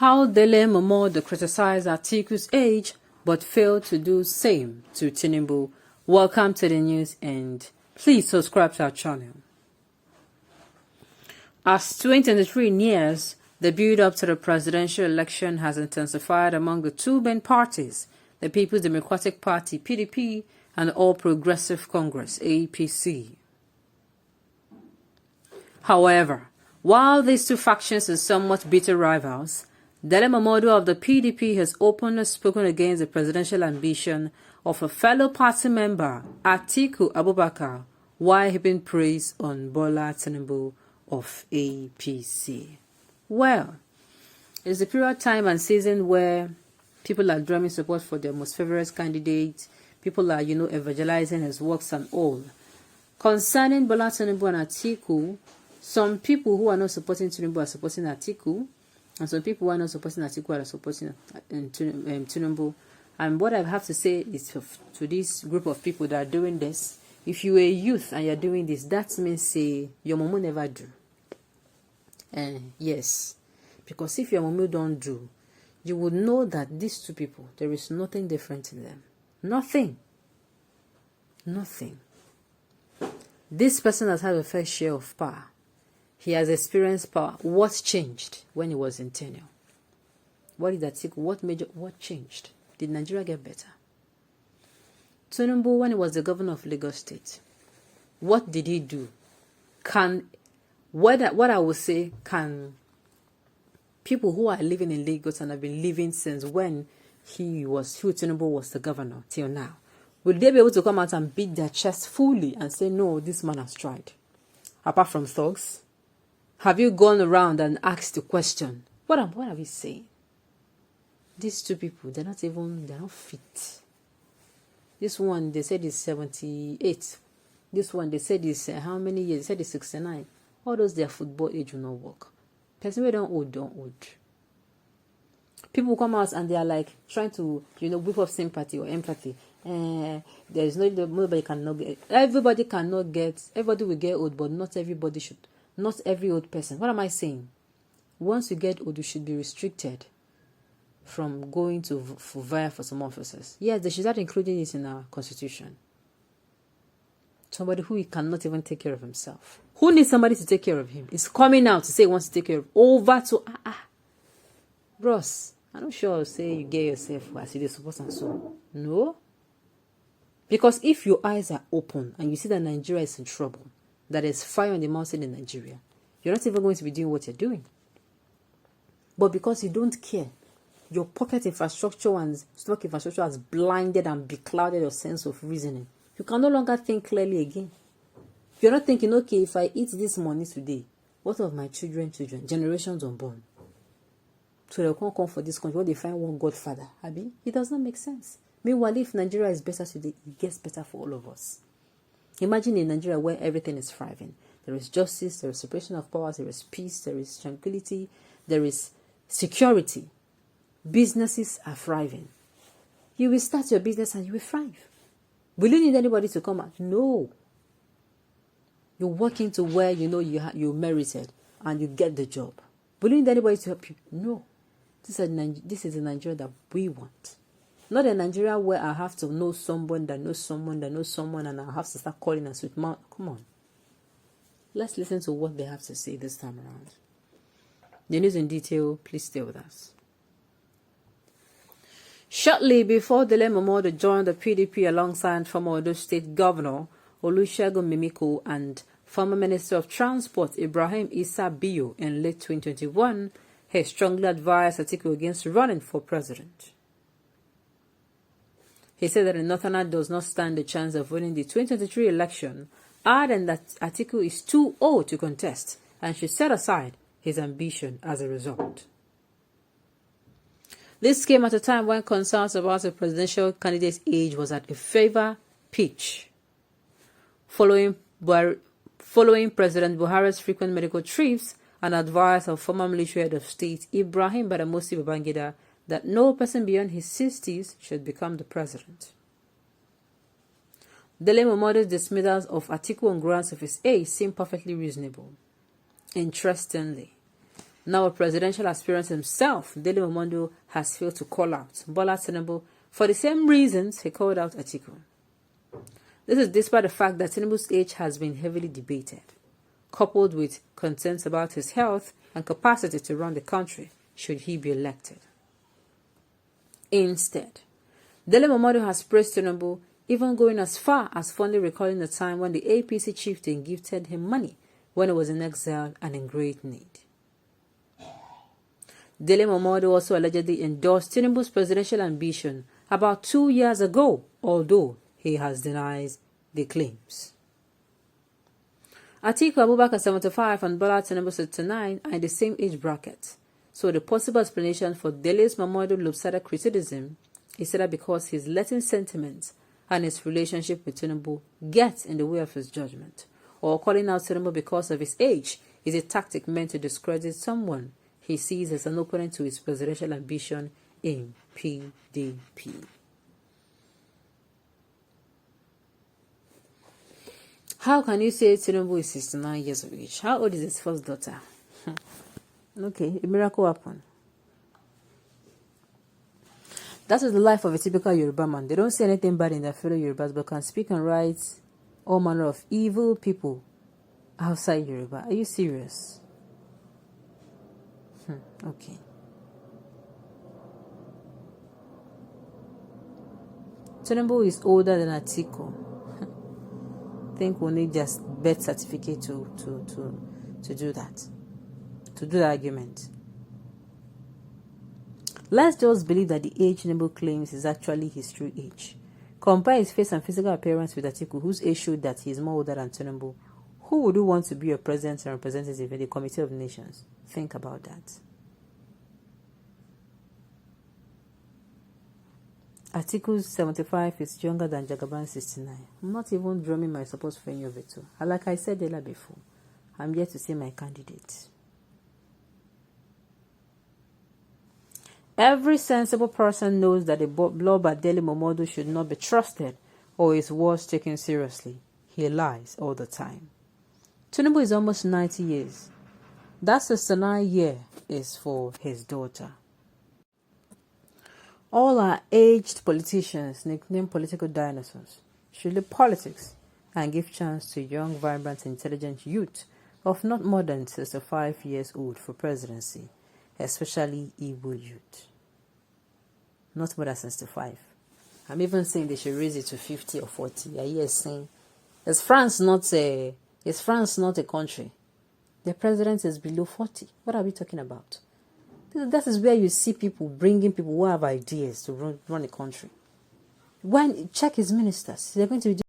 How Dele Momodu criticized Atiku'S age but failed to do same to Tinubu. Welcome to the news and please subscribe to our channel. As 2023 nears, the build-up to the presidential election has intensified among the two main parties, the People's Democratic Party (PDP) and All Progressive Congress (APC). However, while these two factions are somewhat bitter rivals, Dele Momodu of the PDP has openly spoken against the presidential ambition of a fellow party member, Atiku while heaping praise on Bola Tinubu of APC. Well, it's a period of time and season where people are drumming support for their most favorite candidate. People are, evangelizing his works and all. Concerning Bola Tinubu and Atiku, some people who are not supporting Tinubu are supporting Atiku, and some people who are not supporting Atiku are supporting Tinubu. And what I have to say is to this group of people that are doing this, if you are a youth and you're doing this, that means say your momo never do. Yes, because if your momo don't do, you would know that these two people, there is nothing different in them. Nothing. This person has had a fair share of power. He has experienced power. What changed when he was in tenure? What did that take? What changed? Did Nigeria get better? Tinubu, when he was the governor of Lagos State, what did he do? What I would say, can people who are living in Lagos and have been living since when Tinubu was the governor till now, will they be able to come out and beat their chest fully and say, no, this man has tried? Apart from thugs, have you gone around and asked the question, what are we saying? These two people, they're not fit. This one, they said is 78. This one, they said is how many years? They said is 69. All those, their football age will not work. Person who don't old. People come out and they are like trying to, whip up sympathy or empathy. There is nobody cannot get. Everybody will get old, but not everybody should. Not every old person. What am I saying? Once you get old, you should be restricted from going to vie for some offices. Yes, they should start including it in our constitution. Somebody who cannot even take care of himself. Who needs somebody to take care of him? Is coming out to say he wants to take care of over to bros. I'm not sure I'll say you get yourself as you suppose and so. No. Because if your eyes are open and you see that Nigeria is in trouble, that there's fire on the mountain in Nigeria, you're not even going to be doing what you're doing. But because you don't care, your pocket infrastructure and stock infrastructure has blinded and beclouded your sense of reasoning. You can no longer think clearly again. You're not thinking, okay, if I eat this money today, what of my children, generations unborn? So they can't come for this country when they find one godfather. Abi, it does not make sense. Meanwhile, if Nigeria is better today, it gets better for all of us. Imagine a Nigeria where everything is thriving. There is justice, there is separation of powers, there is peace, there is tranquility, there is security. Businesses are thriving. You will start your business and you will thrive. Will you need anybody to come out? No. You're working to where you merited and you get the job. Will you need anybody to help you? No. This is a Nigeria that we want. Not a Nigeria where I have to know someone that knows someone that knows someone and I have to start calling and sweet mouth. Come on. Let's listen to what they have to say this time around. The news in detail, please stay with us. Shortly before Dele Momodu joined the PDP alongside former Ondo State Governor Olusegun Mimiko and former Minister of Transport Ibrahim Issa Bio in late 2021, he strongly advised Atiku against running for president. He said that the Northerner does not stand a chance of winning the 2023 election, adding that Atiku is too old to contest and should set aside his ambition as a result. This came at a time when concerns about the presidential candidate's age was at a fever pitch. Following President Buhari's frequent medical trips and advice of former military head of state Ibrahim Badamasi Babangida that no person beyond his 60s should become the president. Dele Momodu's dismissals of Atiku on grounds of his age seem perfectly reasonable. Interestingly, Now a presidential aspirant himself, Dele Momodu, has failed to call out Bola Tinubu for the same reasons he called out Atiku. This is despite the fact that Tinubu's age has been heavily debated, coupled with concerns about his health and capacity to run the country should he be elected. Instead, Dele Momodu has praised Tinubu, even going as far as fondly recalling the time when the APC chieftain gifted him money when he was in exile and in great need. Dele Momodu also allegedly endorsed Tinubu's presidential ambition about 2 years ago, although he has denied the claims. Atiku Abubakar 75 and Bola Tinubu 69 are in the same age bracket, so the possible explanation for Dele's Momodu lopsided criticism is either because he's letting sentiments and his relationship with Tinubu get in the way of his judgment, or calling out Tinubu because of his age is a tactic meant to discredit someone he sees as an opponent to his presidential ambition in PDP. How can you say Tinubu is 69 years of age? How old is his first daughter? Okay, a miracle happened. That is the life of a typical Yoruba man. They don't see anything bad in their fellow Yorubas, but can speak and write all manner of evil people outside Yoruba. Are you serious? Okay. Tinubu is older than Atiku. I think we need just birth certificate to do that. To do the argument. Let's just believe that the age Tinubu claims is actually his true age. Compare his face and physical appearance with Atiku, whose age showed that he is more older than Tinubu. Who would you want to be your president and representative in the Committee of Nations? Think about that. Atiku'S 75 is younger than Jagaban's 69. I'm not even drumming my support for any of it too. Like I said earlier before, I'm yet to see my candidate. Every sensible person knows that a blog by Dele Momodu should not be trusted or his words taken seriously. He lies all the time. Tinubu is almost 90 years. That 69 year is for his daughter. All our aged politicians, nicknamed political dinosaurs, should leave politics and give chance to young, vibrant, intelligent youth of not more than 65 years old for presidency, especially Igbo youth. Not more than 65. I'm even saying they should raise it to 50 or 40. Are you saying? Is France not a country? The president is below 40. What are we talking about? That is where you see people bringing people who have ideas to run the country. When check his ministers, they're going to be